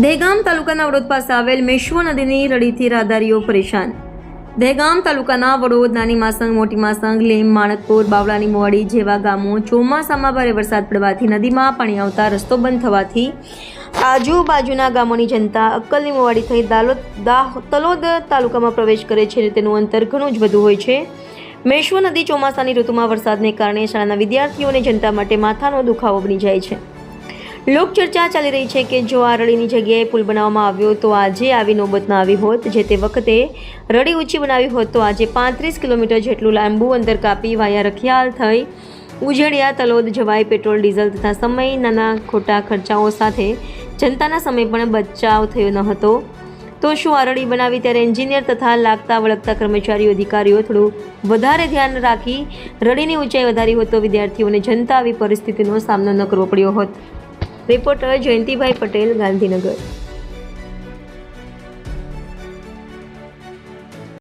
દહેગામ તાલુકાના વડોદ પાસે આવેલ મેશ્વો નદીની રડીથી રાહદારીઓ પરેશાન। દહેગામ તાલુકાના વડોદ, નાની માસંગ, મોટી માસંગ, લીમ, માણકપુર, બાવળાની મોવાડી જેવા ગામો ચોમાસામાં ભારે વરસાદ પડવાથી નદીમાં પાણી આવતા રસ્તો બંધ થવાથી આજુબાજુના ગામોની જનતા અક્કલની મોવાડી થઈ તલોદ તાલુકામાં પ્રવેશ કરે છે। તેનું અંતર ઘણું જ વધુ હોય છે। મેશ્વો નદી ચોમાસાની ઋતુમાં વરસાદને કારણે શાળાના વિદ્યાર્થીઓ અને જનતા માટે માથાનો દુખાવો બની જાય છે। લોકચર્ચા ચાલી રહી છે કે જો આ રડીની જગ્યાએ પુલ બનાવવામાં આવ્યો તો આજે આવી નોબત ન આવી હોત। જે તે વખતે રડી ઊંચી બનાવી હોત તો આજે 35 કિલોમીટર જેટલું લાંબુ અંતર કાપી વાયા રખિયાલ થઈ ઉજેડિયા તલોદ જવાય। પેટ્રોલ, ડીઝલ તથા સમય, નાના ખોટા ખર્ચાઓ સાથે જનતાના સમય પણ બચાવ થયો ન હતો। તો શું આ રડી બનાવી ત્યારે એન્જિનિયર તથા લાગતા વળગતા કર્મચારીઓ, અધિકારીઓ થોડું વધારે ધ્યાન રાખી રડીની ઊંચાઈ વધારી હોત તો વિદ્યાર્થીઓ અને જનતા આવી પરિસ્થિતિનો સામનો ન કરવો પડ્યો હોત। રિપોર્ટર જયંતિભાઈ પટેલ, ગાંધીનગર।